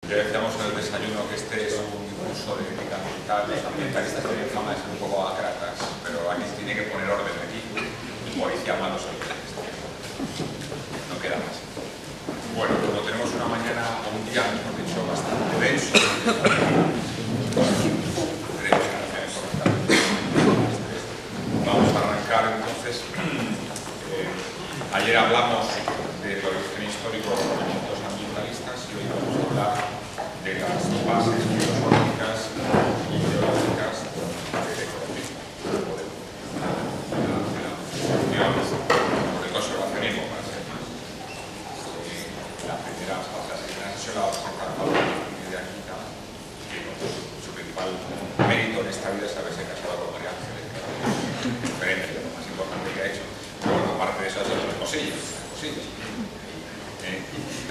Ya decíamos en el desayuno que este es un curso de ética ambiental. Los ambientalistas tienen fama de ser un poco acratas, pero aquí se tiene que poner orden aquí. El policía malo soy yo. No queda más. Bueno, como tenemos una mañana o un día, mejor dicho, bastante denso, vamos a arrancar entonces. Ayer hablamos de la origen histórico de los movimientos ambientalistas y hoy vamos a hablar de las bases filosóficas y ideológicas del ecologismo, del conservacionismo, para ser más. La primera sesión la vamos a presentar Pablo de Aquita, que su principal mérito en esta vida es haberse casado con María Ángeles, que es diferente, lo más importante que ha hecho. Pero bueno, aparte de eso, ha hecho otras cosillas.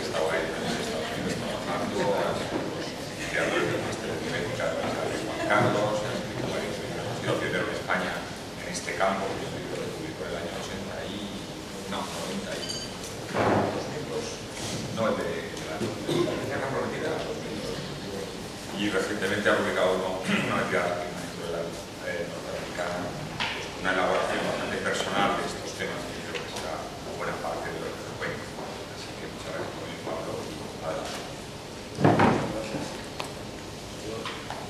Estaba ahí en Estados Unidos trabajando, creadores del máster de bioética de Juan Carlos, ha sido pionero en España en este campo, que es un libro que publicó en el año 90 no, el de la Tierra Prometida, y recientemente ha publicado una entidad norteamericana, una elaboración bastante personal de estos temas, que creo que será una buena parte de lo que se cuenta. Así que muchas gracias por el Pablo. Adelante. Gracias.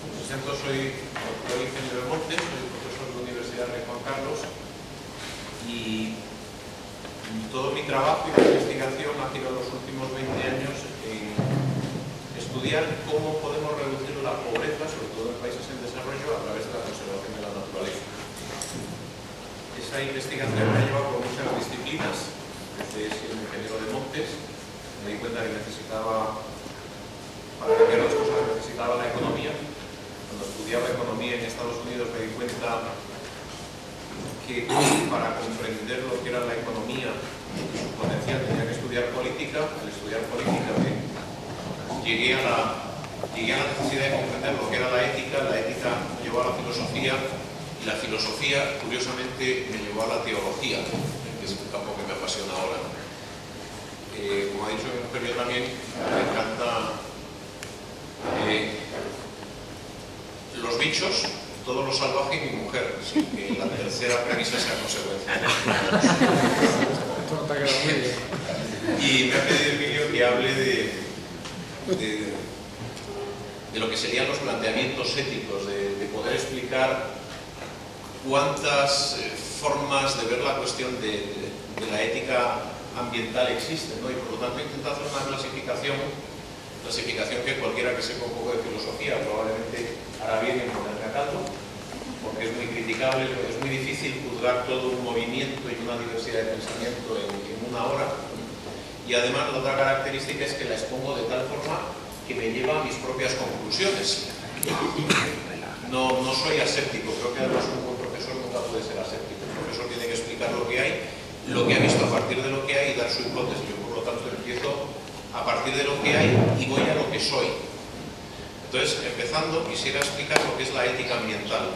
Me presento, soy doctor Ingeniero Montes, soy profesor de la Universidad de Juan Carlos y todo mi trabajo y mi investigación ha girado los últimos 20 años en estudiar cómo podemos reducir la pobreza, sobre todo en países en desarrollo, a través de la conservación de la naturaleza. Esa investigación me ha llevado por muchas disciplinas. Desde ser ingeniero de montes, me di cuenta que necesitaba, para cambiar las cosas, necesitaba la economía. Cuando estudiaba economía en Estados Unidos me di cuenta que para comprender lo que era la economía y su potencial tenía que estudiar política. Al estudiar política llegué a la necesidad de comprender lo que era la ética me llevó a la filosofía y la filosofía, curiosamente, me llevó a la teología, que es un campo que me apasiona ahora. Como ha dicho mi mujer, yo también me encanta los bichos, todo lo salvaje y mi mujer, sin que la tercera premisa sea consecuencia. Y me ha pedido Emilio que hable de lo que serían los planteamientos éticos, de poder explicar cuántas formas de ver la cuestión de la ética ambiental existen, ¿no? Y por lo tanto he intentado hacer una clasificación que cualquiera que sepa un poco de filosofía probablemente hará bien en ponerme a caldo, porque es muy criticable, es muy difícil juzgar todo un movimiento y una diversidad de pensamiento en una hora. Y además la otra característica es que la expongo de tal forma que me lleva a mis propias conclusiones. No soy aséptico, creo que además un buen profesor nunca puede ser aséptico. El profesor tiene que explicar lo que hay, lo que ha visto a partir de lo que hay y dar su hipótesis. Yo por lo tanto empiezo a partir de lo que hay y voy a lo que soy. Entonces, empezando, quisiera explicar lo que es la ética ambiental.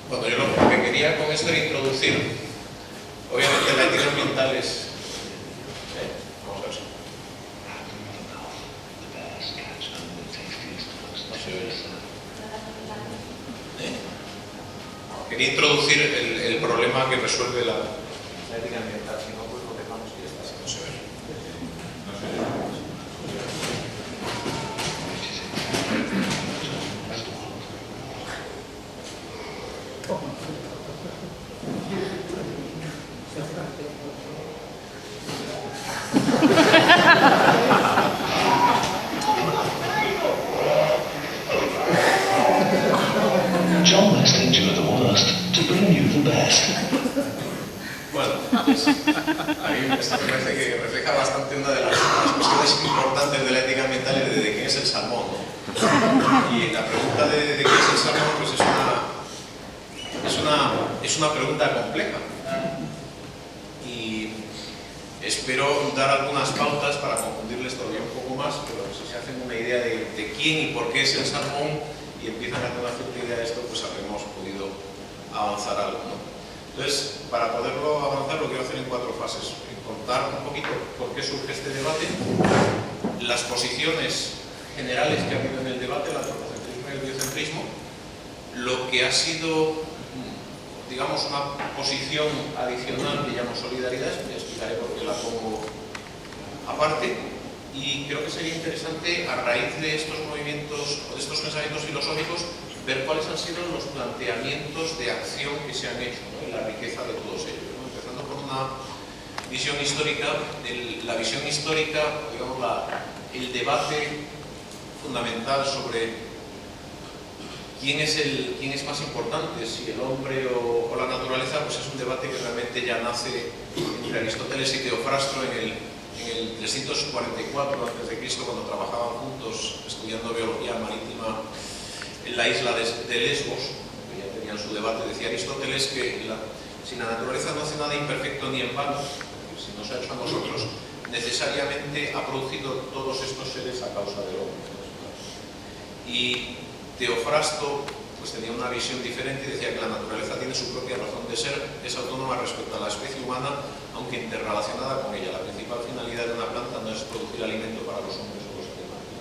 Bueno, yo lo que quería con esto era introducir, obviamente la ética ambiental es... Vamos a ver. No se oye. Quería introducir el problema que resuelve la ética ambiental, si no, pues lo dejamos y ya está, si no se oye. No se oye. John Western do the worst to bring you the best. Bueno, pues, a mí esto me parece que refleja bastante una de las cuestiones importantes de la ética ambiental, es de quién es el salmón, ¿no? Y la pregunta de qué es el salmón, pues es una pregunta compleja. Y espero dar algunas pautas para confundirles todavía un poco más, pero si se hacen una idea de quién y por qué es el salmón y empiezan a tener una cierta idea de esto, pues habremos podido avanzar algo, ¿no? Entonces, para poderlo avanzar, lo quiero hacer en 4 fases. Contar un poquito por qué surge este debate, las posiciones generales que ha habido en el debate, el antropocentrismo y el biocentrismo, lo que ha sido, digamos, una posición adicional que llamo solidaridad, ya explicaré por qué la pongo aparte, y creo que sería interesante, a raíz de estos movimientos o de estos pensamientos filosóficos, ver cuáles han sido los planteamientos de acción que se han hecho, ¿no? Y la riqueza de todos ellos, ¿no? Empezando por una visión histórica, la visión histórica, digamos, el debate fundamental sobre quién es más importante, si el hombre o la naturaleza, pues es un debate que realmente ya nace entre Aristóteles y Teofrasto en el 344 a.C., cuando trabajaban juntos estudiando biología marítima en la isla de Lesbos, que ya tenían su debate. Decía Aristóteles que si la naturaleza no hace nada imperfecto ni en vano, si no se ha hecho a nosotros, necesariamente ha producido todos estos seres a causa del hombre. Y Teofrasto pues tenía una visión diferente y decía que la naturaleza tiene su propia razón de ser, es autónoma respecto a la especie humana, aunque interrelacionada con ella. La principal finalidad de una planta no es producir alimento para los hombres o los animales.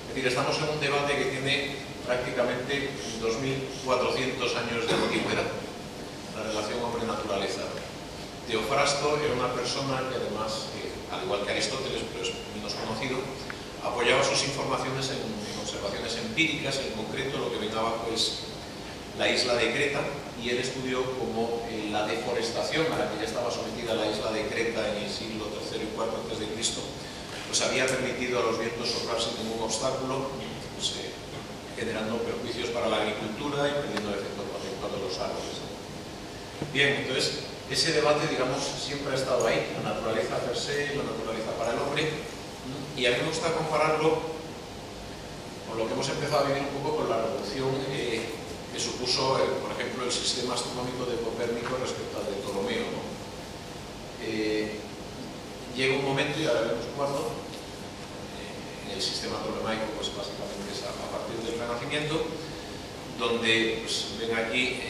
Es decir, estamos en un debate que tiene prácticamente 2.400 años de antigüedad, la relación hombre-naturaleza. Teofrasto era una persona que además, al igual que Aristóteles, pero es menos conocido, apoyaba sus informaciones en observaciones empíricas. En concreto, lo que ven abajo es la isla de Creta, y él estudió cómo la deforestación a la que ya estaba sometida la isla de Creta en el siglo III y IV a.C., pues había permitido a los vientos soplar sin ningún obstáculo, pues, generando perjuicios para la agricultura y perdiendo el efecto protector de los árboles. Bien, entonces, ese debate, digamos, siempre ha estado ahí, la naturaleza per se, la naturaleza para el hombre, y a mí me gusta compararlo con lo que hemos empezado a vivir un poco con la revolución que supuso, por ejemplo, el sistema astronómico de Copérnico respecto al de Ptolomeo, ¿no? Llega un momento, y ahora veremos cuándo, en el sistema ptolemaico, pues básicamente es a partir del Renacimiento, donde pues, ven aquí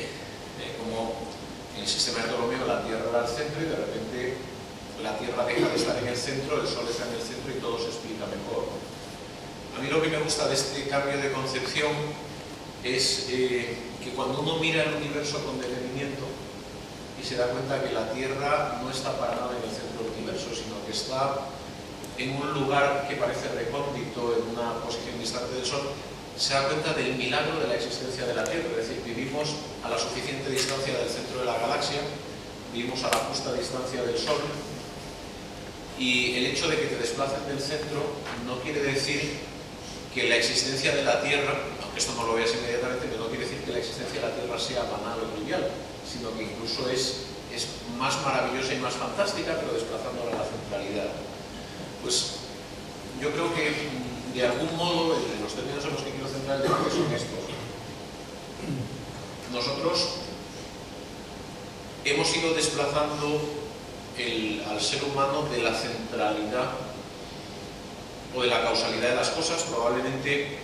como en el sistema de Ptolomeo la Tierra era el centro y de repente la Tierra deja de estar en el centro, el Sol está en el centro y todo se explica mejor. A mí lo que me gusta de este cambio de concepción es que cuando uno mira el universo con detenimiento y se da cuenta que la Tierra no está para nada en el centro del universo, sino que está en un lugar que parece recóndito, en una posición distante del Sol, se da cuenta del milagro de la existencia de la Tierra. Es decir, vivimos a la suficiente distancia del centro de la galaxia, vivimos a la justa distancia del Sol, y el hecho de que te desplacen del centro no quiere decir que la existencia de la Tierra, aunque esto no lo veas inmediatamente, pero no quiere decir que la existencia de la Tierra sea banal o trivial, sino que incluso es más maravillosa y más fantástica, pero desplazándola a la centralidad. Pues yo creo que de algún modo, los términos en los que quiero centrar el debate son estos. Nosotros hemos ido desplazando al ser humano de la centralidad o de la causalidad de las cosas. Probablemente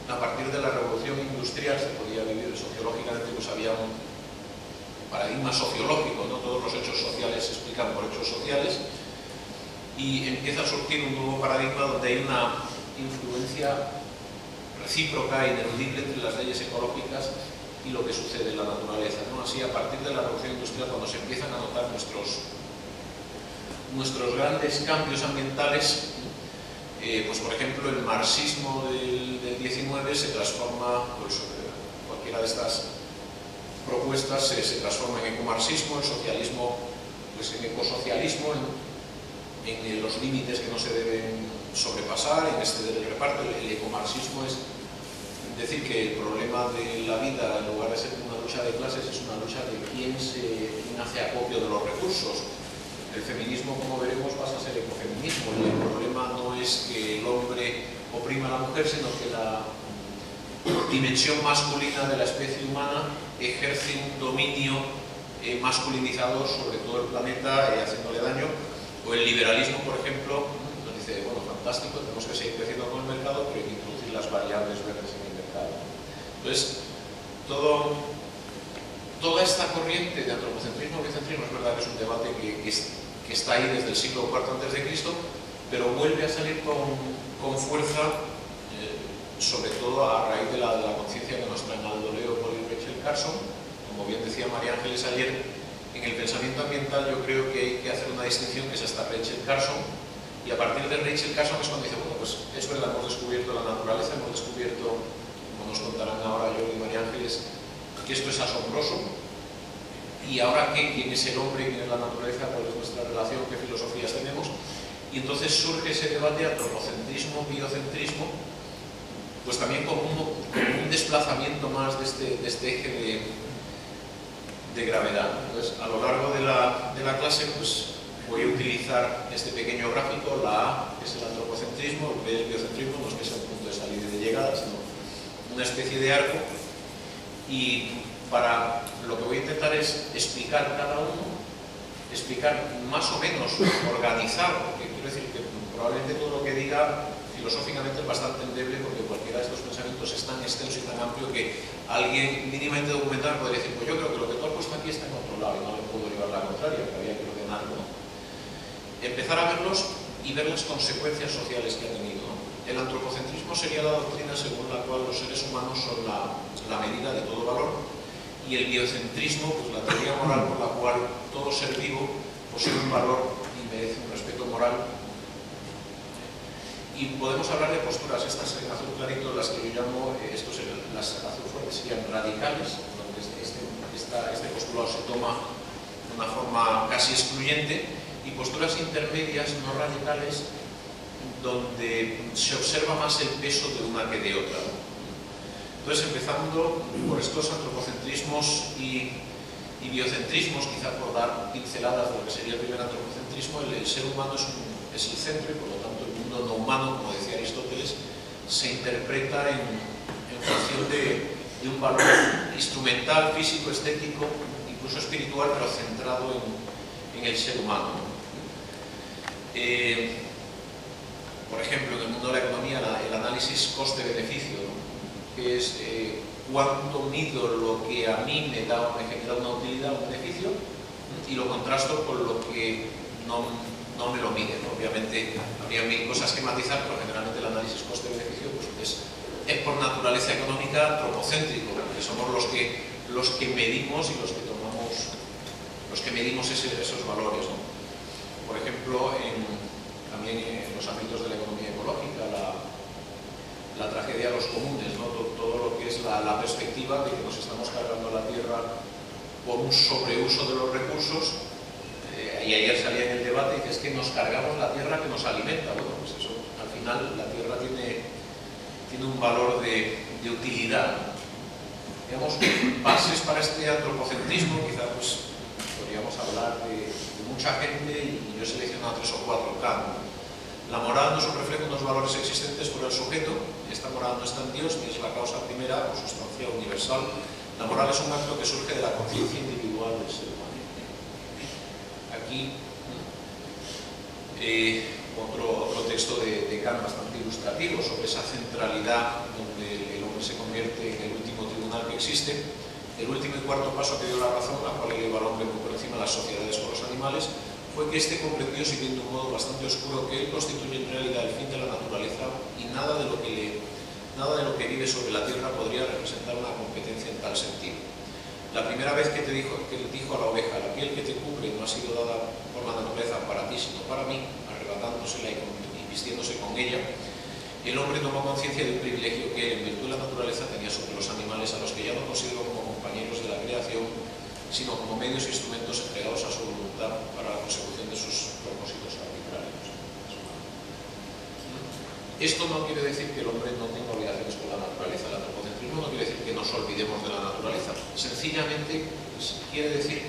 a partir de la revolución industrial se podía vivir sociológicamente, pues había un paradigma sociológico, ¿no? Todos los hechos sociales se explican por hechos sociales, y empieza a surgir un nuevo paradigma donde hay una influencia recíproca e ineludible entre las leyes ecológicas y lo que sucede en la naturaleza, ¿no? Así, a partir de la revolución industrial, cuando se empiezan a notar nuestros grandes cambios ambientales, pues por ejemplo el marxismo del 19 se transforma, pues cualquiera de estas propuestas se transforma en ecomarxismo, el socialismo pues en ecosocialismo, en los límites que no se deben sobrepasar, en exceder el reparto. El ecomarxismo es decir que el problema de la vida, en lugar de ser una lucha de clases, es una lucha de quién hace acopio de los recursos. El feminismo, como veremos, pasa a ser ecofeminismo. El problema no es que el hombre oprime a la mujer, sino que la dimensión masculina de la especie humana ejerce un dominio masculinizador sobre todo el planeta, haciéndole daño. O el liberalismo, por ejemplo, nos dice, bueno, fantástico, tenemos que seguir creciendo con el mercado, pero hay que introducir las variables verdes en el mercado. Entonces, toda esta corriente de antropocentrismo y biocentrismo, es verdad que es un debate que está ahí desde el siglo IV a.C., pero vuelve a salir con fuerza, sobre todo a raíz de la conciencia que nos traen Aldo Leopold y Rachel Carson. Como bien decía María Ángeles ayer, en el pensamiento ambiental yo creo que hay que hacer una distinción que es hasta Rachel Carson, y a partir de Rachel Carson es cuando dice, bueno, pues es verdad, hemos descubierto la naturaleza, hemos descubierto, como nos contarán ahora yo y María Ángeles, que esto es asombroso, y ahora ¿qué? ¿Quién es el hombre? ¿Quién es la naturaleza? ¿Cuál es nuestra relación? ¿Qué filosofías tenemos? Y entonces surge ese debate antropocentrismo, biocentrismo, pues también como un desplazamiento más de este eje de gravedad. Entonces, a lo largo de la clase, pues voy a utilizar este pequeño gráfico, la A, que es el antropocentrismo, el B es el biocentrismo, no es que sea un punto de salida y de llegada, sino una especie de arco, y para lo que voy a intentar es explicar cada uno, explicar más o menos, organizar, porque quiero decir que probablemente todo lo que diga filosóficamente es bastante endeble, porque cualquiera de estos pensamientos es tan extenso y tan amplio que alguien mínimamente documentado podría decir, pues yo creo que lo que tú has puesto aquí está en otro lado y no le puedo llevar la contraria, que había que ordenarlo, ¿no? Empezar a verlos y ver las consecuencias sociales que ha tenido, ¿no? El antropocentrismo sería la doctrina según la cual los seres humanos son la medida de todo valor, y el biocentrismo, pues la teoría moral por la cual todo ser vivo posee un valor y merece un respeto moral. Y podemos hablar de posturas, estas en azul clarito, las que yo llamo, las azul fuerte serían radicales, donde este postulado se toma de una forma casi excluyente, y posturas intermedias, no radicales, donde se observa más el peso de una que de otra. Entonces, empezando por estos antropocentrismos y biocentrismos, quizá por dar pinceladas de lo que sería el primer antropocentrismo, el ser humano es el centro y por lo tanto el mundo no humano, como decía Aristóteles, se interpreta en función de un valor instrumental, físico, estético, incluso espiritual, pero centrado en el ser humano. Por ejemplo, en el mundo de la economía, el análisis coste-beneficio, ¿no? Que es cuánto mido lo que a mí me genera una utilidad, un beneficio, y lo contrasto con lo que no me lo mide, ¿no? Obviamente habría mil cosas que matizar, pero generalmente el análisis coste-beneficio pues, es por naturaleza económica antropocéntrico, porque somos los que medimos y los que medimos esos valores, ¿no? Por ejemplo, también en los ámbitos de la economía ecológica, la tragedia de los comunes, ¿no? Todo lo que es la perspectiva de que nos estamos cargando la tierra por un sobreuso de los recursos, y ayer salía en el debate y dice, es que nos cargamos la tierra que nos alimenta. Bueno, pues eso, al final la tierra tiene un valor de utilidad. Digamos, bases para este antropocentrismo, quizá pues podríamos hablar de mucha gente, y yo he seleccionado 3 o 4 acá. La moral no es un reflejo de unos valores existentes por el sujeto. Esta moral no está en Dios, ni es la causa primera o sustancia universal. La moral es un acto que surge de la conciencia individual del ser humano. Aquí otro texto de Kant bastante ilustrativo sobre esa centralidad donde el hombre se convierte en el último tribunal que existe. El último y cuarto paso que dio la razón, la cual eleva al hombre muy por encima de las sociedades con los animales, fue que este comprendió, si bien de un modo bastante oscuro, que él constituye en realidad el fin de la naturaleza, y nada de lo que vive sobre la tierra podría representar una competencia en tal sentido. La primera vez que le dijo a la oveja, la piel que te cubre no ha sido dada por la naturaleza para ti, sino para mí, arrebatándosela y vistiéndose con ella, el hombre tomó conciencia de un privilegio que, en virtud de la naturaleza, tenía sobre los animales, a los que ya no consideró como compañeros de la creación, sino como medios e instrumentos entregados a su voluntad para la consecución de sus propósitos arbitrarios. Esto no quiere decir que el hombre no tenga obligaciones con la naturaleza. El antropocentrismo no quiere decir que nos olvidemos de la naturaleza. Sencillamente quiere decir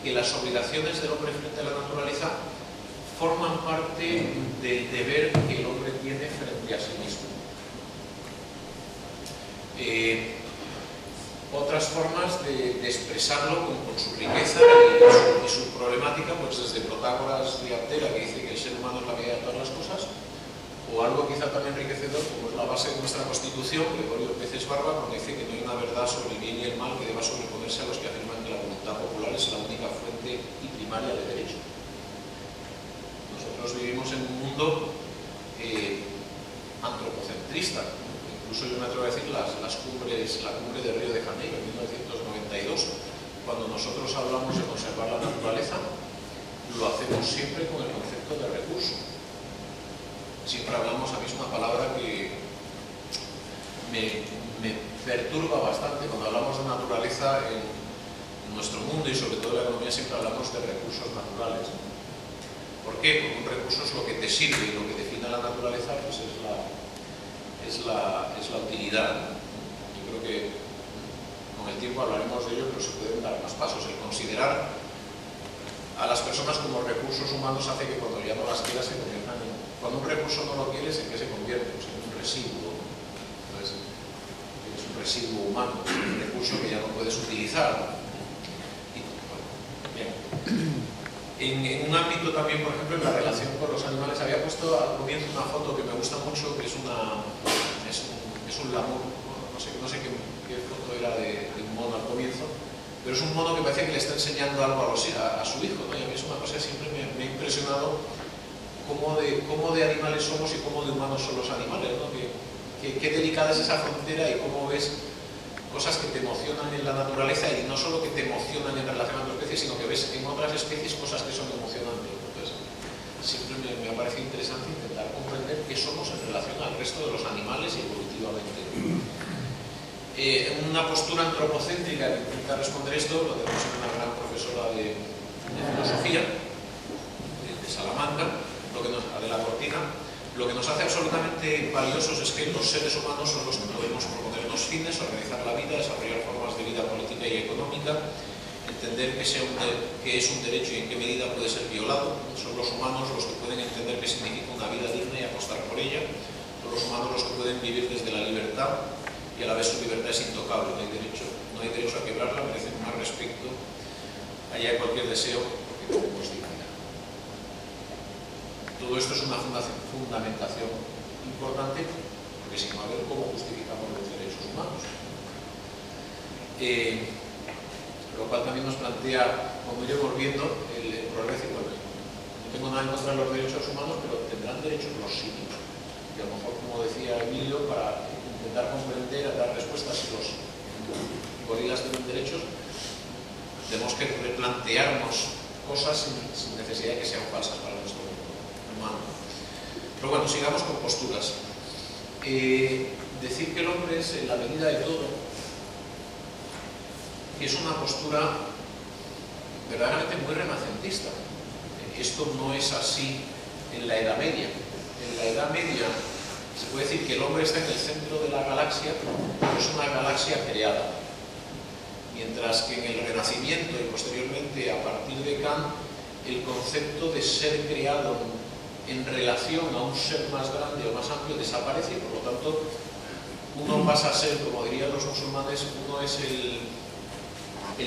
que las obligaciones del hombre frente a la naturaleza forman parte del deber que el hombre tiene frente a sí mismo. Otras formas de expresarlo con su riqueza y su problemática, pues desde Protágoras de Abdera, que dice que el ser humano es la medida de todas las cosas, o algo quizá tan enriquecedor como es la base de nuestra Constitución, Gregorio Peces Barba, cuando dice que no hay una verdad sobre el bien y el mal que deba sobreponerse a los que afirman que la voluntad popular es la única fuente y primaria de derecho. Nosotros vivimos en un mundo antropocentrista. Incluso yo me atrevo a decir la cumbre de Río de Janeiro en 1992, cuando nosotros hablamos de conservar la naturaleza, lo hacemos siempre con el concepto de recurso. Siempre hablamos, a mí es una palabra que me perturba bastante. Cuando hablamos de naturaleza en nuestro mundo y sobre todo en la economía, siempre hablamos de recursos naturales. ¿Por qué? Porque un recurso es lo que te sirve y lo que define la naturaleza pues es la utilidad. Yo creo que con el tiempo hablaremos de ello, pero se pueden dar más pasos. El considerar a las personas como recursos humanos hace que cuando ya no las quieras se conviertan en... Cuando un recurso no lo quieres, ¿en qué se convierte? Pues en un residuo. Entonces, es un residuo humano, un recurso que ya no puedes utilizar. Y, bueno, bien. En un ámbito también, por ejemplo, en la relación con los animales, había puesto al comienzo una foto que me gusta mucho, que es un lamur, no sé qué foto era de un mono al comienzo, pero es un mono que parece que le está enseñando algo a su hijo, ¿no? Y a mí es una cosa que siempre me ha impresionado cómo de animales somos y cómo de humanos son los animales, ¿no? Qué delicada es esa frontera y cómo ves cosas que te emocionan en la naturaleza y no solo que te emocionan en relación a otras especies, sino que ves en otras especies cosas que son emocionantes. Entonces, siempre me ha parecido interesante intentar comprender qué somos en relación al resto de los animales y evolutivamente. Una postura antropocéntrica que intenta responder esto lo tenemos en una gran profesora de filosofía de Salamanca, de la Cortina. Lo que nos hace absolutamente valiosos es que los seres humanos son los que podemos proponernos fines, organizar la vida, desarrollar formas de vida política y económica, entender qué es un derecho y en qué medida puede ser violado. Son los humanos los que pueden entender qué significa una vida digna y apostar por ella. Son los humanos los que pueden vivir desde la libertad y a la vez su libertad es intocable. No hay derecho a quebrarla, merecen más respeto allá de cualquier deseo porque tenemos dignidad. Todo esto es una fundamentación importante, porque si no, a ver cómo justificamos los derechos humanos. Lo cual también nos plantea, como iremos viendo, el problema de decir, bueno, no tengo nada en contra de los derechos humanos, pero tendrán derechos los simios. Y a lo mejor, como decía Emilio, para intentar comprender, dar respuestas si los gorilas tienen derechos, tenemos que replantearnos cosas sin necesidad de que sean falsas para nuestro humano. Pero bueno, sigamos con posturas. Decir que el hombre es la medida de todo es una postura verdaderamente muy renacentista. Esto no es así en la Edad Media. En la Edad Media se puede decir que el hombre está en el centro de la galaxia, pero es una galaxia creada. Mientras que en el Renacimiento y posteriormente a partir de Kant, el concepto de ser creado en relación a un ser más grande o más amplio desaparece y por lo tanto uno pasa a ser, como dirían los musulmanes, uno es el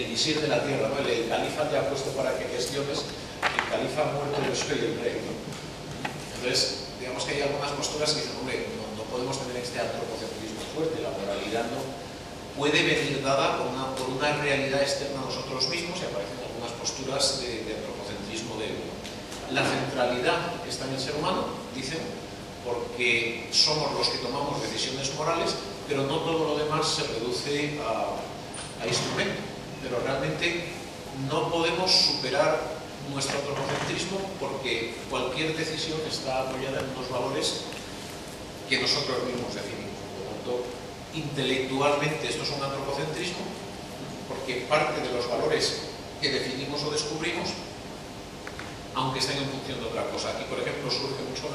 visir de la tierra, ¿no? El califa te ha puesto para que gestiones, el califa muerto yo soy el rey, ¿no? Entonces, digamos que hay algunas posturas que dicen, hombre, no podemos tener este antropocentrismo fuerte, la moralidad no puede venir dada por una realidad externa a nosotros mismos y aparecen algunas posturas de antropocentrismo de la centralidad que está en el ser humano, dicen, porque somos los que tomamos decisiones morales, pero no todo lo demás se reduce a instrumento. Pero realmente no podemos superar nuestro antropocentrismo porque cualquier decisión está apoyada en unos valores que nosotros mismos definimos. Por lo tanto, intelectualmente esto es un antropocentrismo porque parte de los valores que definimos o descubrimos, aunque estén en función de otra cosa. Aquí, por ejemplo, surge mucho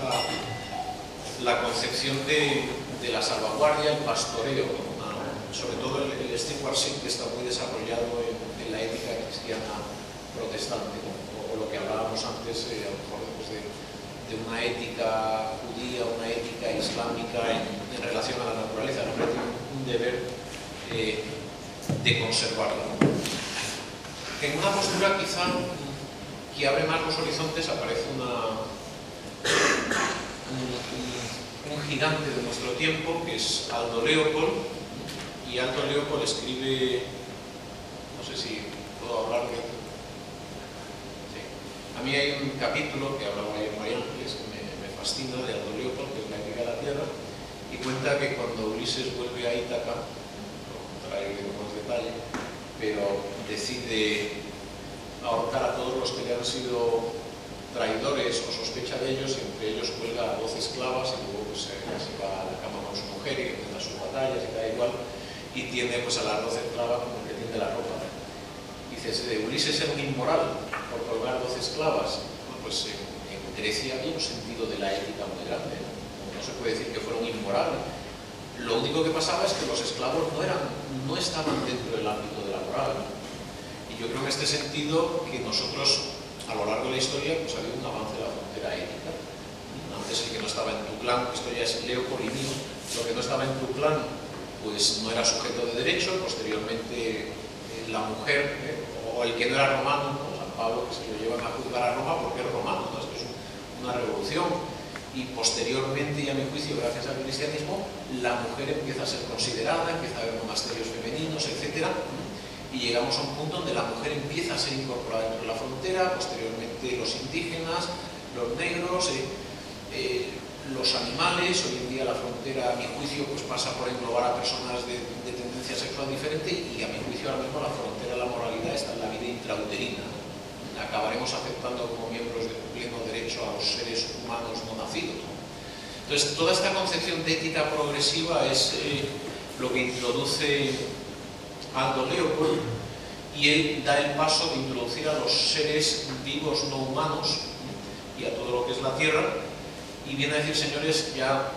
la concepción de la salvaguardia, el pastoreo, sobre todo el stewardship que está muy desarrollado en la ética cristiana protestante, o lo que hablábamos antes, a lo mejor de una ética judía, una ética islámica en relación a la naturaleza. El hombre tiene un deber de conservarla. En una postura quizá que abre más los horizontes aparece un gigante de nuestro tiempo, que es Aldo Leopold, y Aldo Leopold escribe, no sé si puedo hablar de... Sí. A mí hay un capítulo que hablaba ayer María Ángeles, que me fascina, de Aldo Leopold, que es la ética de la tierra, y cuenta que cuando Ulises vuelve a Ítaca, no traeré más detalle, pero decide ahorcar a todos los que le han sido traidores o sospecha de ellos, y entre ellos cuelga a 12 esclavas, y luego pues, se va a la cama con su mujer y que tiene sus batallas y da igual, y tiene pues, a las 12 esclavas como que tiende la ropa. Dices, Ulises era un inmoral por colgar 12 esclavas. Bueno, pues en Grecia había un sentido de la ética muy grande. No se puede decir que fuera un inmoral. Lo único que pasaba es que los esclavos no estaban dentro del ámbito de la moral. Y yo creo en este sentido que nosotros, a lo largo de la historia, pues ha habido un avance de la frontera ética. Antes el que no estaba en tu clan, esto ya es Leopold y mío, lo que no estaba en tu clan, pues no era sujeto de derecho. Posteriormente la mujer, o el que no era romano, ¿no? San Pablo, que se lo llevan a juzgar a Roma porque es romano, ¿no? Esto es una revolución. Y posteriormente, y a mi juicio, gracias al cristianismo, la mujer empieza a ser considerada, empieza a haber monasterios femeninos, etc. Y llegamos a un punto donde la mujer empieza a ser incorporada dentro de la frontera, posteriormente los indígenas, los negros, los animales. Hoy en día la frontera, a mi juicio, pues pasa por englobar a personas de tendencia sexual diferente, y a mi juicio ahora mismo la frontera de la moralidad está en la vida intrauterina. Acabaremos aceptando como miembros de pleno derecho a los seres humanos no nacidos. Entonces, toda esta concepción de ética progresiva es lo que introduce Aldo Leopold, y él da el paso de introducir a los seres vivos no humanos y a todo lo que es la tierra, y viene a decir, señores, ya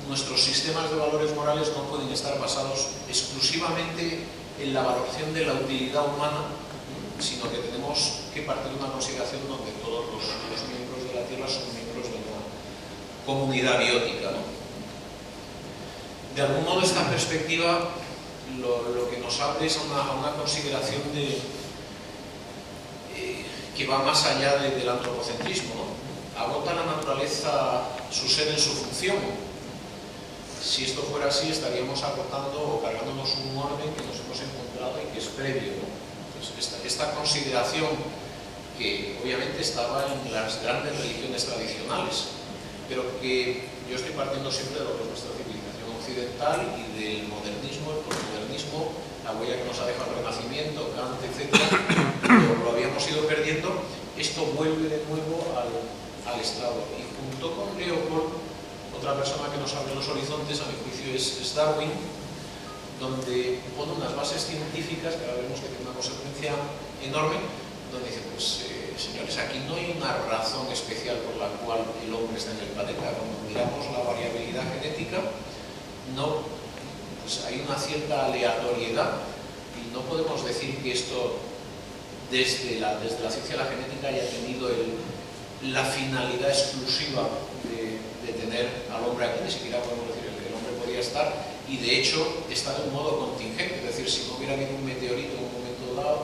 nuestros sistemas de valores morales no pueden estar basados exclusivamente en la valoración de la utilidad humana, sino que tenemos que partir de una consideración donde todos los miembros de la tierra son miembros de una comunidad biótica, ¿no? De algún modo, esta perspectiva lo que nos abre es a una consideración que va más allá del antropocentrismo, ¿no? Agota la naturaleza su ser en su función. Si esto fuera así, estaríamos agotando o cargándonos un orden que nos hemos encontrado y que es previo, ¿no? Entonces, esta consideración, que obviamente estaba en las grandes religiones tradicionales, pero que yo estoy partiendo siempre de lo que es nuestra civilización occidental y del modernismo, el posmodernismo, la huella que nos ha dejado el Renacimiento, Kant, etc., lo habíamos ido perdiendo. Esto vuelve de nuevo al estrado, y junto con Leopold, otra persona que nos abre los horizontes, a mi juicio, es Darwin, donde pone unas bases científicas que ahora vemos que tiene una consecuencia enorme, donde dice, pues señores, aquí no hay una razón especial por la cual el hombre está en el planeta. Cuando miramos la variabilidad genética, no, pues hay una cierta aleatoriedad, y no podemos decir que esto desde la ciencia de la genética haya tenido la finalidad exclusiva de tener al hombre aquí. Ni siquiera podemos decir que el hombre podría estar, y de hecho está de un modo contingente. Es decir, si no hubiera habido un meteorito en un momento dado,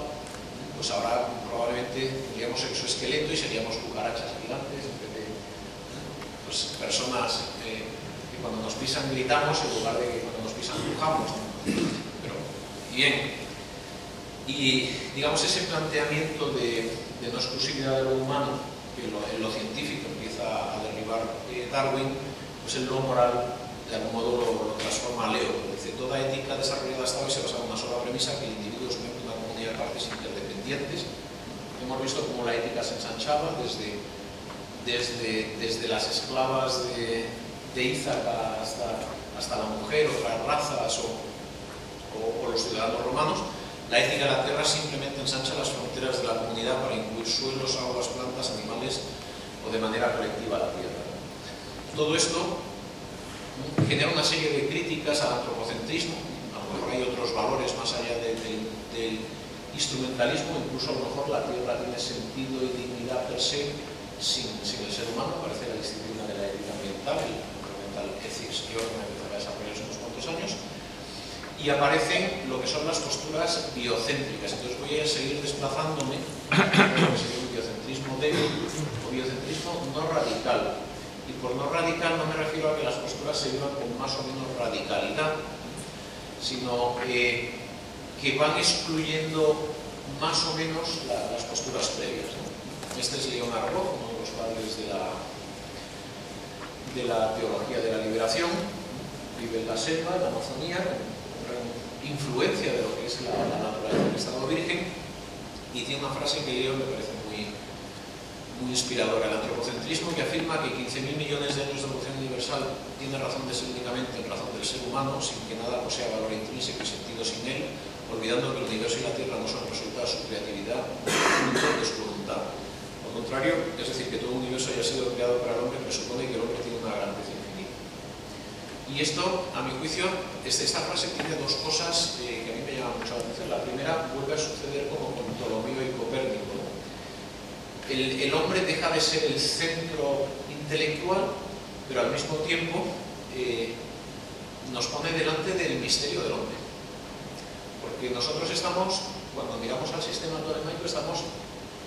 pues ahora probablemente tendríamos exoesqueleto y seríamos cucarachas gigantes, en vez de pues, personas que cuando nos pisan gritamos en lugar de que cuando nos pisan empujamos. Pero bien, y digamos ese planteamiento de no exclusividad de lo humano, que en lo científico empieza a derribar Darwin, pues el lo moral de algún modo lo transforma a Leo. Dice, toda ética desarrollada hasta hoy se basa en una sola premisa, que el individuo es miembro de una comunidad de partes interdependientes. Hemos visto cómo la ética se ensanchaba desde las esclavas de Ítaca hasta la mujer, otras razas o los ciudadanos romanos. La ética de la tierra simplemente ensancha las fronteras de la comunidad para incluir suelos, aguas, plantas, animales o de manera colectiva la tierra. Todo esto genera una serie de críticas al antropocentrismo. A lo mejor hay otros valores más allá del instrumentalismo. Incluso a lo mejor la tierra tiene sentido y dignidad per se sin el ser humano. Parece la disciplina de la ética ambiental, el environmental ethics, que empezará a desarrollarse en unos cuantos años. y aparecen lo que son las posturas biocéntricas. Entonces voy a seguir desplazándome a lo que sería un biocentrismo débil o biocentrismo no radical. Y por no radical no me refiero a que las posturas se vivan con más o menos radicalidad, sino que van excluyendo más o menos las posturas previas, ¿no? Este es Leonard Roth, uno de los padres de la teología de la liberación. Vive en la selva, en la Amazonía, con gran influencia de lo que es la naturaleza del estado virgen, y tiene una frase que leo que me parece muy inspiradora: el antropocentrismo, que afirma que 15.000 millones de años de evolución universal tiene razón de ser únicamente en razón del ser humano, sin que nada posea valor intrínseco y sentido sin él, olvidando que el universo y la Tierra no son resultado de su creatividad, fruto de su voluntad. Al contrario, es decir, que todo el universo haya sido creado para el hombre presupone que el hombre tiene una grandeza infinita. Y esto, a mi juicio, esta frase tiene dos cosas que a mí me llaman mucho la atención. La primera, vuelve a suceder como con Ptolomeo y Copérnico, ¿no? El hombre deja de ser el centro intelectual, pero al mismo tiempo nos pone delante del misterio del hombre. Porque nosotros estamos, cuando miramos al sistema tolemaico, estamos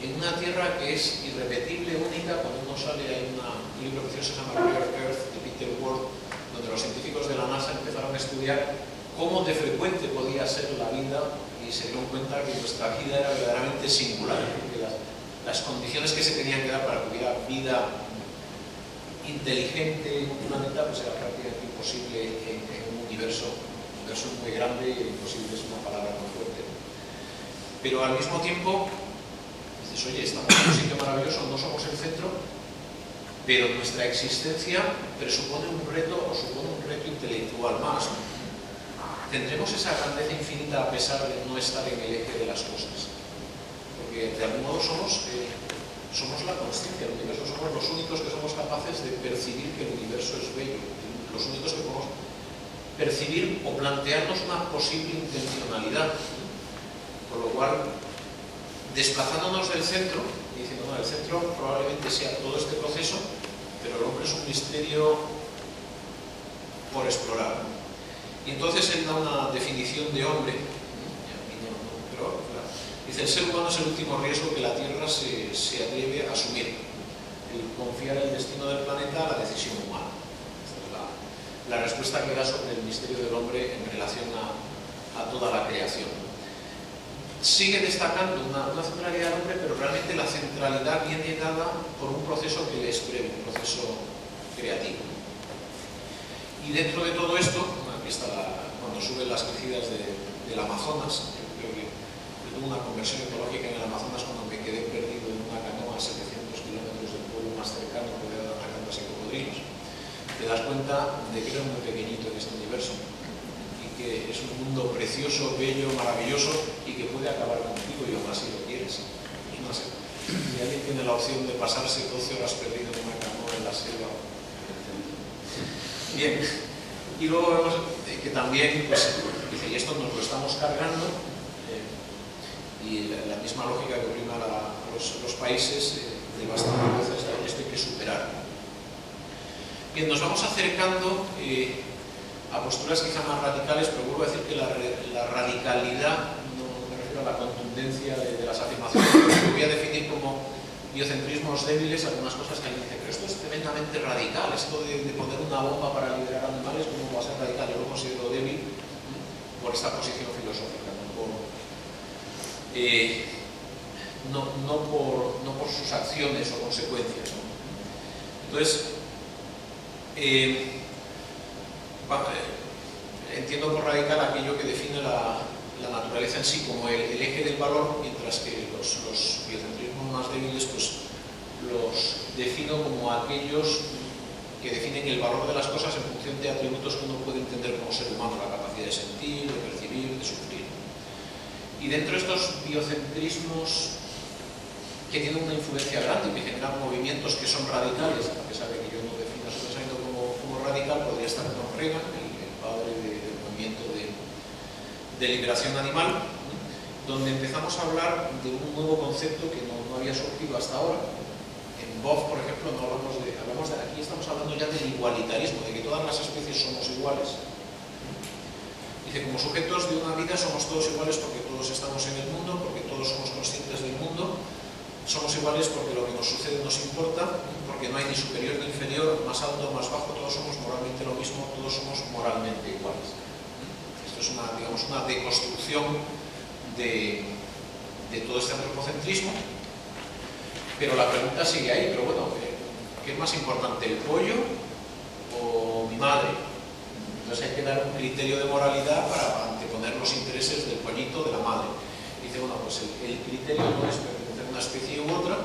en una tierra que es irrepetible, única. Cuando uno sale, hay un libro precioso que se llama Rare Earth, de Peter Ward, donde los científicos de la NASA empezaron a estudiar cómo de frecuente podía ser la vida, y se dieron cuenta que nuestra vida era verdaderamente singular, porque las condiciones que se tenían que dar para que hubiera vida inteligente en un planeta pues era prácticamente imposible en un universo muy grande, y imposible es una palabra muy fuerte. Pero al mismo tiempo dices, oye, estamos en un sitio maravilloso, no somos el centro, pero nuestra existencia presupone un reto, o supone un reto intelectual más. ¿Tendremos esa grandeza infinita a pesar de no estar en el eje de las cosas? Porque de algún modo somos la consciencia del universo, somos los únicos que somos capaces de percibir que el universo es bello, los únicos que podemos percibir o plantearnos una posible intencionalidad. Por lo cual, desplazándonos del centro, diciendo, no, el centro probablemente sea todo este proceso, pero el hombre es un misterio por explorar. Y entonces él da una definición de hombre, pero claro, dice, el ser humano es el último riesgo que la Tierra se atreve a asumir, el confiar el destino del planeta a la decisión humana. Esta es la respuesta que da sobre el misterio del hombre en relación a toda la creación. Sigue destacando una centralidad del hombre, pero realmente la centralidad viene dada por un proceso que es breve, un proceso creativo. Y dentro de todo esto, aquí está cuando suben las crecidas del Amazonas. Yo creo que tuve una conversión ecológica en el Amazonas cuando me quedé perdido en una canoa a 700 kilómetros del pueblo más cercano, rodeado de anacondas y cocodrilos. Te das cuenta de que eres muy pequeñito en este universo, que es un mundo precioso, bello, maravilloso, y que puede acabar contigo, y aún así lo quieres. Si alguien tiene la opción de pasarse 12 horas perdido en una canoa en la selva. Bien, y luego vemos que también, pues, dice, y esto nos lo estamos cargando, y la misma lógica que oprime a los países devastando veces, esto hay que superar. Bien, nos vamos acercando a posturas quizá más radicales, pero vuelvo a decir que la radicalidad, no me refiero a la contundencia de las afirmaciones, lo voy a definir como biocentrismos débiles, algunas cosas que alguien dice, pero esto es tremendamente radical, esto de poner una bomba para liberar animales, ¿cómo va a ser radical? Yo lo considero débil por esta posición filosófica, no por sus acciones o consecuencias, ¿no? Entonces, entiendo por radical aquello que define la naturaleza en sí como el eje del valor, mientras que los biocentrismos más débiles pues los defino como aquellos que definen el valor de las cosas en función de atributos que uno puede entender como ser humano, la capacidad de sentir, de percibir, de sufrir. Y dentro de estos biocentrismos que tienen una influencia grande y que generan movimientos que son radicales, a pesar de que yo no defino su pensamiento como radical, podría estar John Reagan, el padre del movimiento de liberación animal, donde empezamos a hablar de un nuevo concepto que no había surgido hasta ahora. En Boff, por ejemplo, no hablamos de aquí estamos hablando ya del igualitarismo, de que todas las especies somos iguales. Dice, como sujetos de una vida somos todos iguales porque todos estamos en el mundo, porque todos somos conscientes del mundo, somos iguales porque lo que nos sucede nos importa, porque no hay ni superior ni inferior, más alto o más bajo, todos somos moralmente lo mismo, todos somos moralmente iguales. Esto es una, digamos, una deconstrucción de todo este antropocentrismo, pero la pregunta sigue ahí, pero bueno, ¿qué es más importante, el pollo o mi madre? Entonces hay que dar un criterio de moralidad para anteponer los intereses del pollito o de la madre. Dice, bueno, pues el criterio no es pertenecer a una especie u otra,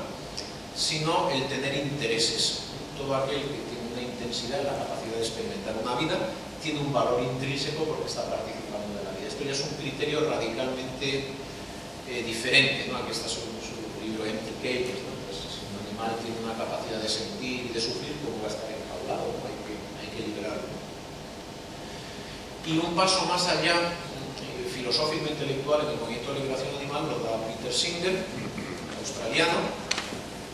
sino el tener intereses. Todo aquel que tiene una intensidad en la capacidad de experimentar una vida tiene un valor intrínseco porque está participando de la vida. Esto ya es un criterio radicalmente diferente, ¿no? Aquí está su libro Empty Cages, ¿no? Pues, si un animal tiene una capacidad de sentir y de sufrir, ¿cómo va a estar enjaulado? ¿No? Hay que liberarlo. Y un paso más allá, filosófico-intelectual, en el movimiento de liberación animal, lo da Peter Singer, australiano,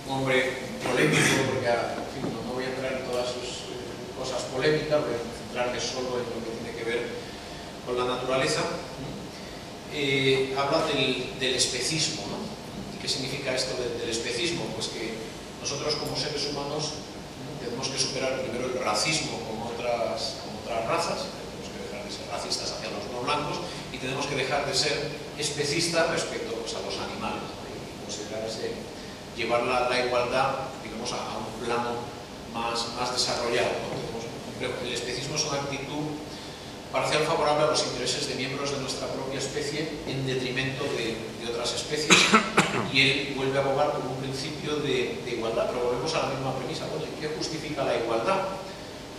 un hombre polémico, porque en fin, no voy a entrar en todas sus cosas polémicas, voy a centrarme solo en lo que tiene que ver con la naturaleza. Habla del especismo, ¿no? ¿Y qué significa esto del especismo? Pues que nosotros como seres humanos tenemos que superar primero el racismo con otras razas, tenemos que dejar de ser racistas hacia los no blancos y tenemos que dejar de ser especistas respecto, pues, a los animales, ¿no? Y considerarse llevar la igualdad, digamos, a un plano más desarrollado, ¿no? El especismo es una actitud parcial favorable a los intereses de miembros de nuestra propia especie en detrimento de otras especies, y él vuelve a abogar por un principio de igualdad, pero volvemos a la misma premisa. Bueno, ¿qué justifica la igualdad?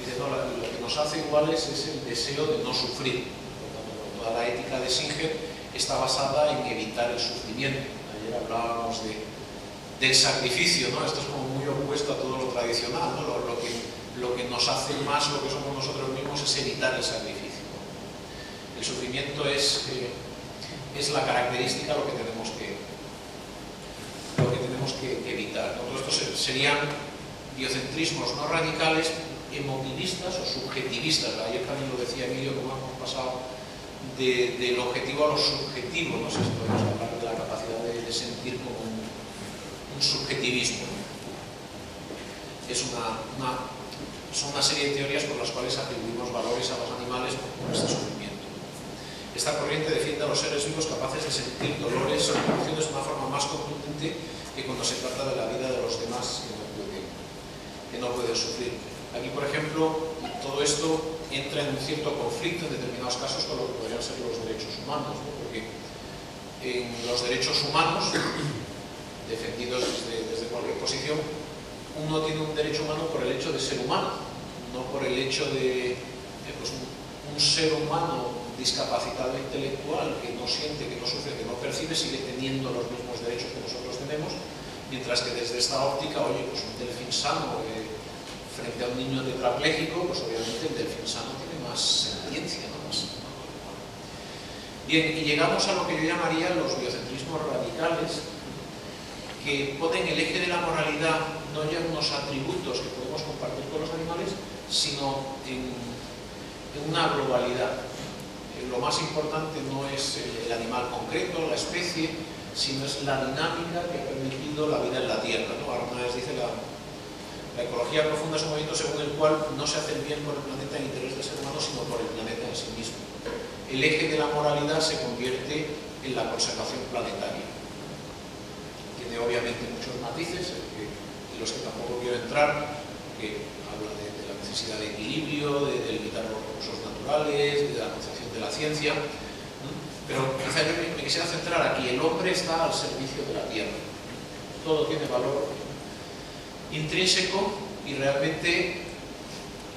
Dice, no, lo que nos hace iguales es el deseo de no sufrir. Por tanto, toda la ética de Singer está basada en evitar el sufrimiento. Ayer hablábamos del sacrificio, ¿no? Esto es como muy opuesto a todo lo tradicional, ¿no? Lo que nos hace más lo que somos nosotros mismos es evitar el sacrificio. El sufrimiento es la característica, lo que tenemos que evitar, ¿no? Estos serían biocentrismos no radicales, emotivistas o subjetivistas. Ayer también lo decía Emilio, como hemos pasado del objetivo a lo subjetivo, no sé si podemos hablar de la capacidad de sentir como un subjetivismo. Son una serie de teorías por las cuales atribuimos valores a los animales por este sufrimiento. Esta corriente defiende a los seres vivos capaces de sentir dolores o emociones de una forma más contundente que cuando se trata de la vida de los demás que no pueden sufrir. Aquí, por ejemplo, todo esto entra en un cierto conflicto en determinados casos con lo que podrían ser los derechos humanos, ¿no? Porque en los derechos humanos, defendidos desde cualquier posición, uno tiene un derecho humano por el hecho de ser humano, no por el hecho de pues, un ser humano discapacitado intelectual que no siente, que no sufre, que no percibe, sigue teniendo los mismos derechos que nosotros tenemos, mientras que desde esta óptica, oye, pues un delfín sano frente a un niño tetrapléjico, pues obviamente el delfín sano tiene más sentiencia, ¿no? Bien, y llegamos a lo que yo llamaría los biocentrismos radicales, que ponen el eje de la moralidad no ya en unos atributos que podemos compartir con los animales, sino en una globalidad. Lo más importante no es el animal concreto, la especie, sino es la dinámica que ha permitido la vida en la Tierra, ¿no? Arnaez dice la ecología profunda es un movimiento según el cual no se hace el bien por el planeta en interés del ser humano, sino por el planeta en sí mismo. El eje de la moralidad se convierte en la conservación planetaria. Tiene obviamente muchos matices, en los que tampoco quiero entrar, que habla de la necesidad de equilibrio, de limitar los recursos naturales, de la concepción de la ciencia, ¿no? Pero quizá yo me quisiera centrar aquí. El hombre está al servicio de la Tierra. Todo tiene valor intrínseco y realmente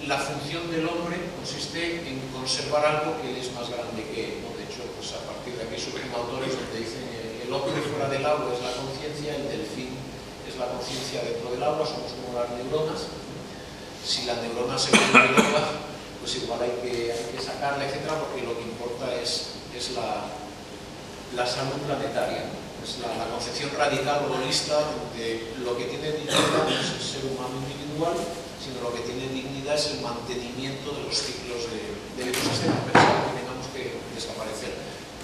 la función del hombre consiste en conservar algo que él es más grande que él, ¿no? De hecho, pues a partir de aquí surgen autores donde dicen el hombre fuera del agua es la conciencia, el delfín es la conciencia dentro del agua, somos como las neuronas. Si la neurona se vuelve loca, pues igual hay que sacarla, etcétera, porque lo que importa es la salud planetaria, ¿no? Es la concepción radical holista, donde lo que tiene dignidad no es el ser humano individual, sino lo que tiene dignidad es el mantenimiento de los ciclos del ecosistema. Pensar que tengamos que que desaparecer.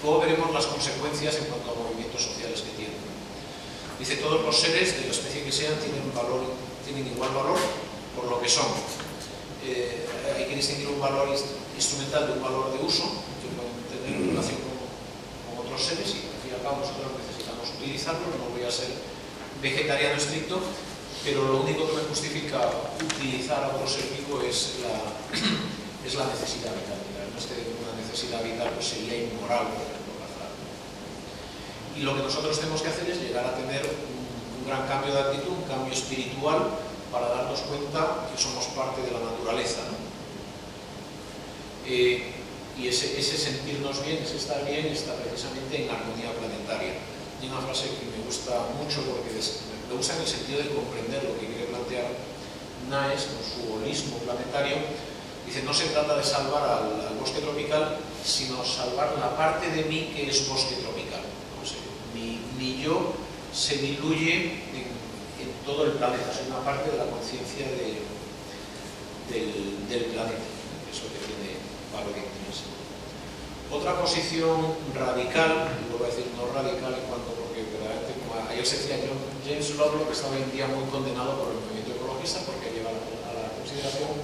Luego veremos las consecuencias en cuanto a movimientos sociales que tienen. Dice, todos los seres de la especie que sean tienen igual valor por lo que son. Hay que distinguir un valor instrumental de un valor de uso, que pueden tener relación con otros seres, y al fin y al cabo nosotros necesitamos utilizarlo. No voy a ser vegetariano estricto, pero lo único que me justifica utilizar a otro ser vivo es la necesidad vital. No es que una necesidad vital pues sería inmoral, por ejemplo, cazar. Y lo que nosotros tenemos que hacer es llegar a tener un gran cambio de actitud, un cambio espiritual, para darnos cuenta que somos parte de la naturaleza, ¿no? Y ese sentirnos bien, ese estar bien, está precisamente en armonía planetaria. Y una frase que me gusta mucho porque me gusta en el sentido de comprender lo que quiere plantear Naes con su holismo planetario. Dice, no se trata de salvar al bosque tropical, sino salvar la parte de mí que es bosque tropical. No sé, mi yo se diluye en todo el planeta, es una parte de la conciencia del planeta, eso que tiene valor intrínseco. Otra posición radical, lo voy a decir no radical en cuanto, porque verdaderamente, como ayer se decía James Lovelock, que estaba hoy en día muy condenado por el movimiento ecologista porque lleva a la consideración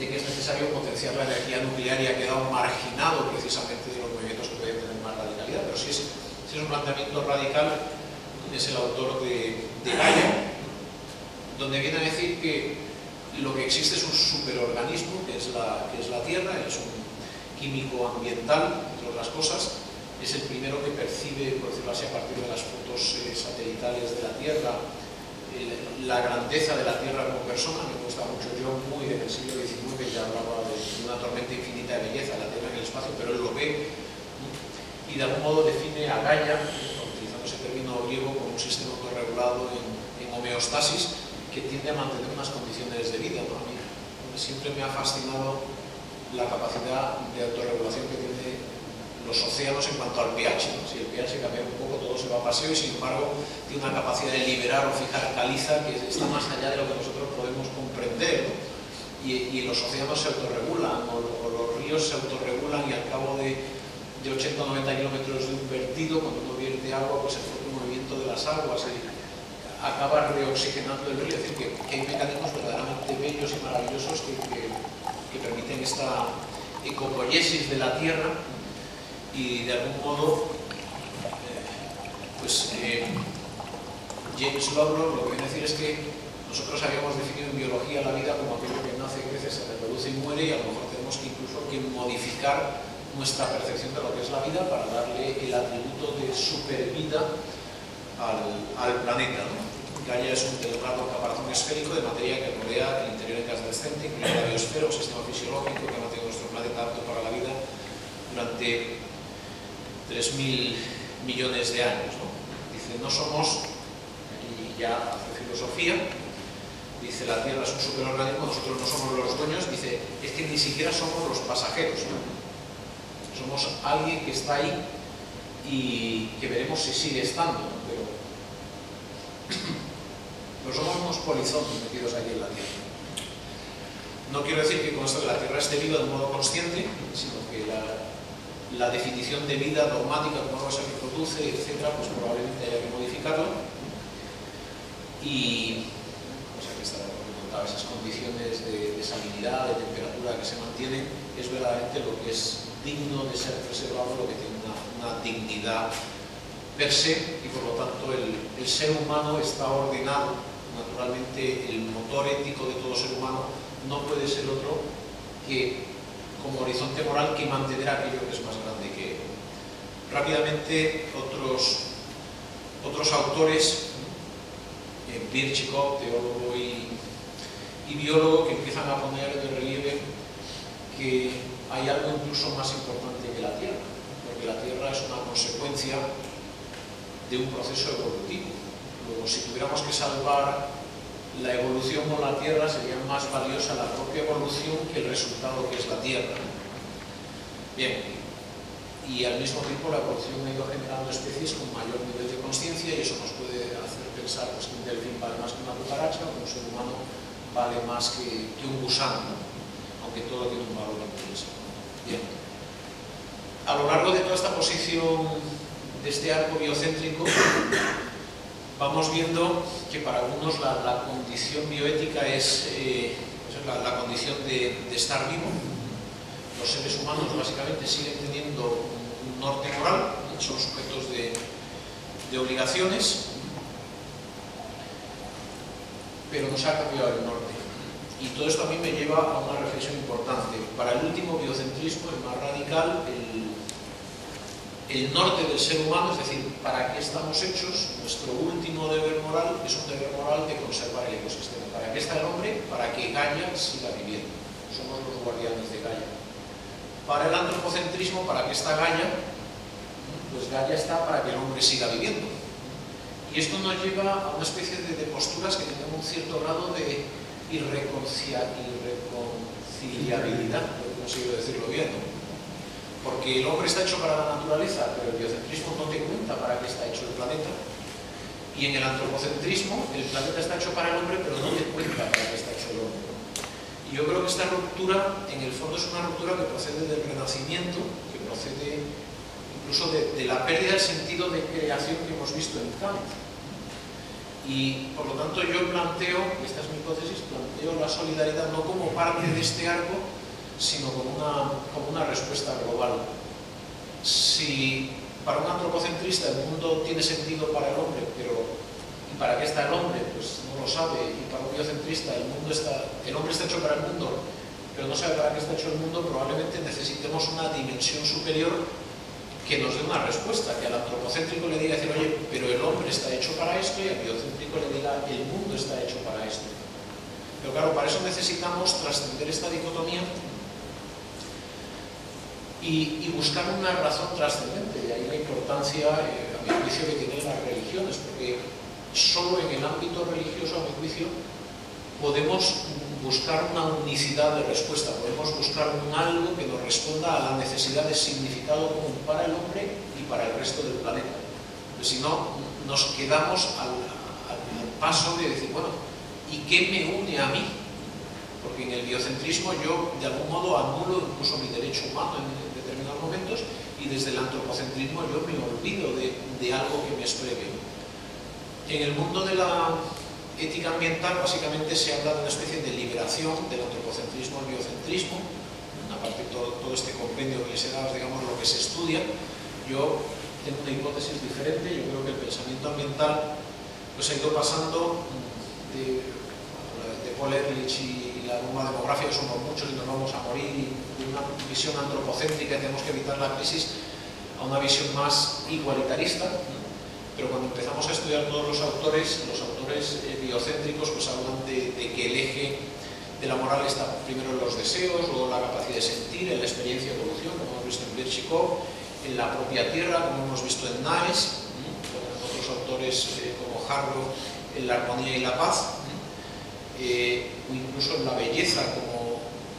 de que es necesario potenciar la energía nuclear y ha quedado marginado precisamente de los movimientos que pueden tener más radicalidad. Pero si es un planteamiento radical, es el autor de Gaia, donde viene a decir que lo que existe es un superorganismo, que es la Tierra, es un químico ambiental, entre otras cosas, es el primero que percibe, por decirlo así, a partir de las fotos satelitales de la Tierra, la grandeza de la Tierra como persona. Me gusta mucho John Muy en el siglo XIX, ya hablaba de una tormenta infinita de belleza, la Tierra en el espacio, pero él lo ve y de algún modo define a Gaia, utilizando ese término griego, como un sistema autorregulado en homeostasis que tiende a mantener unas condiciones de vida, ¿no? A mí siempre me ha fascinado la capacidad de autorregulación que tienen los océanos en cuanto al pH, ¿no? Si el pH cambia un poco, todo se va a paseo, y sin embargo tiene una capacidad de liberar o fijar caliza que está más allá de lo que nosotros podemos comprender, ¿no? Y los océanos se autorregulan, o los ríos se autorregulan, y al cabo de 80 o 90 kilómetros de un vertido, cuando uno vierte agua, pues el propio movimiento de las aguas acaba reoxigenando el río. Es decir, que hay mecanismos verdaderamente bellos y maravillosos que permiten esta ecopoiesis de la Tierra. Y de algún modo, James Lovelock lo que viene a decir es que nosotros habíamos definido en biología la vida como aquello que nace, crece, se reproduce y muere, y a lo mejor tenemos que incluso modificar nuestra percepción de lo que es la vida para darle el atributo de supervida al planeta, ¿no? Gaia es un delgado caparazón esférico de materia que rodea el interior incandescente, incluye la biosfera, un sistema fisiológico que ha mantenido nuestro planeta apto para la vida durante 3.000 millones de años, ¿no? Dice, no somos, aquí ya hace filosofía, dice, la Tierra es un superorganismo, nosotros no somos los dueños, dice, es que ni siquiera somos los pasajeros, ¿no? Somos alguien que está ahí y que veremos si sigue estando, ¿no? Pero somos unos polizones metidos aquí en la Tierra. No quiero decir que con esto que la Tierra esté viva de un modo consciente, sino que la definición de vida dogmática, cómo se reproduce, etcétera, pues probablemente haya que modificarlo. Y pues aquí está, comentaba, esas condiciones de salinidad, de temperatura que se mantienen, es verdaderamente lo que es digno de ser preservado, lo que tiene una dignidad per se, y por lo tanto el ser humano está ordenado. Naturalmente el motor ético de todo ser humano no puede ser otro que, como horizonte moral, que mantener aquello que es más grande que él. Rápidamente otros autores, Birchikov, teólogo y biólogo, que empiezan a poner de relieve que hay algo incluso más importante que la Tierra, porque la Tierra es una consecuencia de un proceso evolutivo. Luego, si tuviéramos que salvar la evolución con la Tierra, sería más valiosa la propia evolución que el resultado que es la Tierra. Bien, y al mismo tiempo la evolución ha ido generando especies con mayor nivel de conciencia, y eso nos puede hacer pensar pues, que un delfín vale más que una cucaracha, o un ser humano vale más que un gusano, ¿no? Aunque todo tiene un valor intrínseco. Bien. A lo largo de toda esta posición de este arco biocéntrico, vamos viendo que para algunos la condición bioética es la condición de estar vivo. Los seres humanos básicamente siguen teniendo un norte moral, son sujetos de obligaciones, pero no se ha cambiado el norte. Y todo esto a mí me lleva a una reflexión importante. Para el último biocentrismo, el más radical, el norte del ser humano, es decir, para qué estamos hechos, nuestro último deber moral es un deber moral de conservar el ecosistema. ¿Para qué está el hombre? Para que Gaia siga viviendo. Somos los guardianes de Gaia. Para el antropocentrismo, ¿para qué está Gaia? Pues Gaia está para que el hombre siga viviendo. Y esto nos lleva a una especie de posturas que tienen un cierto grado de irreconciliabilidad, no consigo decirlo bien, ¿no? Porque el hombre está hecho para la naturaleza, pero el biocentrismo no te cuenta para qué está hecho el planeta. Y en el antropocentrismo, el planeta está hecho para el hombre, pero no te cuenta para qué está hecho el hombre. Y yo creo que esta ruptura, en el fondo, es una ruptura que procede del Renacimiento, que procede incluso de la pérdida del sentido de creación que hemos visto en Kant. Y por lo tanto yo planteo, esta es mi hipótesis, planteo la solidaridad no como parte de este arco, sino como una respuesta global. Si para un antropocentrista el mundo tiene sentido para el hombre, pero ¿y para qué está el hombre? Pues no lo sabe. Y para un biocentrista el hombre está hecho para el mundo, pero no sabe para qué está hecho el mundo, probablemente necesitemos una dimensión superior que nos dé una respuesta, que al antropocéntrico le diga, oye, pero el hombre está hecho para esto, y al biocéntrico le diga, el mundo está hecho para esto. Pero claro, para eso necesitamos trascender esta dicotomía y buscar una razón trascendente. Y ahí la importancia, a mi juicio, que tienen las religiones, porque solo en el ámbito religioso, a mi juicio, podemos buscar una unicidad de respuesta, podemos buscar un algo que nos responda a la necesidad de significado común para el hombre y para el resto del planeta. Pues si no, nos quedamos al paso de decir, bueno, ¿y qué me une a mí? Porque en el biocentrismo yo, de algún modo, anulo incluso mi derecho humano en determinados momentos, y desde el antropocentrismo yo me olvido de algo que me es previo. En el mundo de la ética ambiental básicamente se habla de una especie de liberación del antropocentrismo al biocentrismo, aparte de todo este compendio que les he dado, digamos, lo que se estudia. Yo tengo una hipótesis diferente. Yo creo que el pensamiento ambiental pues ha ido pasando de Paul Ehrlich y la bomba demográfica, somos muchos y nos vamos a morir, y de una visión antropocéntrica, tenemos que evitar la crisis, a una visión más igualitarista. Pero cuando empezamos a estudiar todos los autores biocéntricos pues hablan de que el eje de la moral está primero en los deseos, luego la capacidad de sentir, en la experiencia y evolución, como hemos visto en Birchikov, en la propia tierra, como hemos visto en Naes, en otros autores como Harlow, en la armonía y la paz, o incluso en la belleza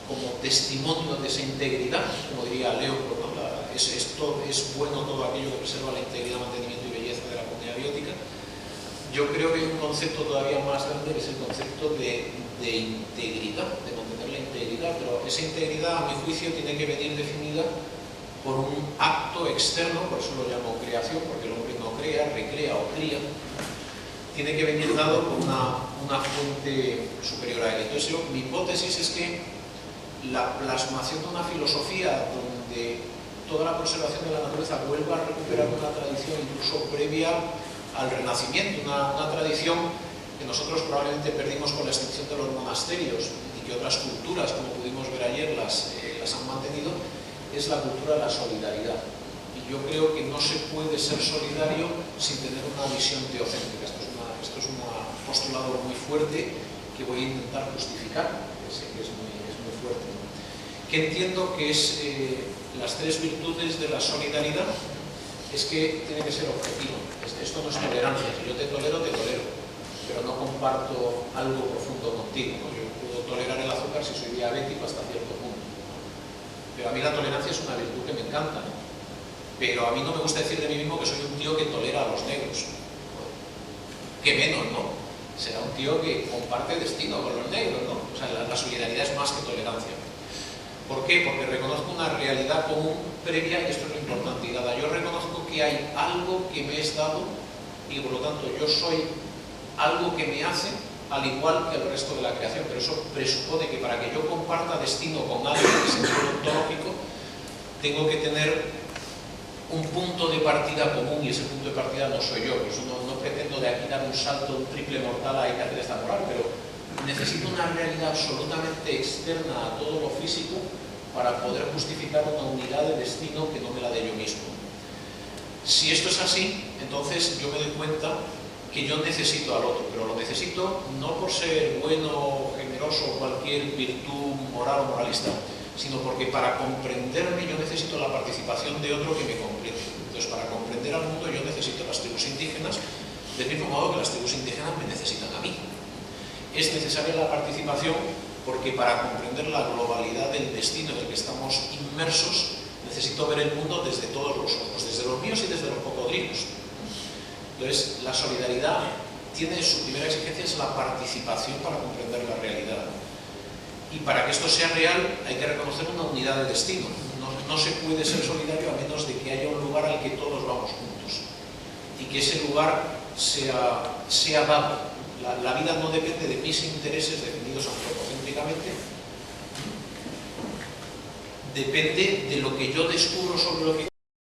como testimonio de esa integridad, como diría Leopold, ¿no? Es bueno todo aquello que preserva la integridad, mantenimiento y belleza de la comunidad biótica. Yo creo que hay un concepto todavía más grande, que es el concepto de integridad, de mantener la integridad, pero esa integridad, a mi juicio, tiene que venir definida por un acto externo, por eso lo llamo creación, porque el hombre no crea, recrea o cría, tiene que venir dado por una fuente superior a él. Entonces mi hipótesis es que la plasmación de una filosofía donde toda la conservación de la naturaleza vuelva a recuperar una tradición incluso previa al Renacimiento, una tradición que nosotros probablemente perdimos con la extinción de los monasterios y que otras culturas, como pudimos ver ayer, las han mantenido, es la cultura de la solidaridad. Y yo creo que no se puede ser solidario sin tener una visión teocéntrica. Esto es un postulado muy fuerte que voy a intentar justificar, que sé que es muy fuerte. Que entiendo que es las tres virtudes de la solidaridad, es que tiene que ser objetivo. Esto no es tolerancia. Si yo te tolero, pero no comparto algo profundo contigo, ¿no? Yo puedo tolerar el azúcar si soy diabético hasta cierto punto, ¿no? Pero a mí la tolerancia es una virtud que me encanta, ¿no? Pero a mí no me gusta decir de mí mismo que soy un tío que tolera a los negros, ¿no? Que menos, ¿no? Será un tío que comparte destino con los negros, ¿no? O sea, la solidaridad es más que tolerancia. ¿Por qué? Porque reconozco una realidad común previa, y esto es lo importante, y dada yo reconozco que hay algo que me es dado, y por lo tanto yo soy algo que me hace, al igual que el resto de la creación, pero eso presupone que para que yo comparta destino con alguien en el sentido ontológico, tengo que tener un punto de partida común, y ese punto de partida no soy yo. Por eso no pretendo de aquí dar un salto, un triple mortal a que hacer esta moral, pero necesito una realidad absolutamente externa a todo lo físico para poder justificar una unidad de destino que no me la dé yo mismo. Si esto es así, entonces yo me doy cuenta que yo necesito al otro, pero lo necesito no por ser bueno, generoso, cualquier virtud moral o moralista, sino porque para comprenderme yo necesito la participación de otro que me comprende. Entonces, para comprender al mundo yo necesito las tribus indígenas, del mismo modo que las tribus indígenas me necesitan a mí. Es necesaria la participación porque para comprender la globalidad del destino en el que estamos inmersos, necesito ver el mundo desde todos los ojos, desde los míos y desde los cocodrilos. Entonces, la solidaridad tiene su primera exigencia, es la participación para comprender la realidad. Y para que esto sea real hay que reconocer una unidad de destino. No se puede ser solidario a menos de que haya un lugar al que todos vamos juntos y que ese lugar sea dado. La vida no depende de mis intereses definidos antropocéntricamente, depende de lo que yo descubro sobre lo que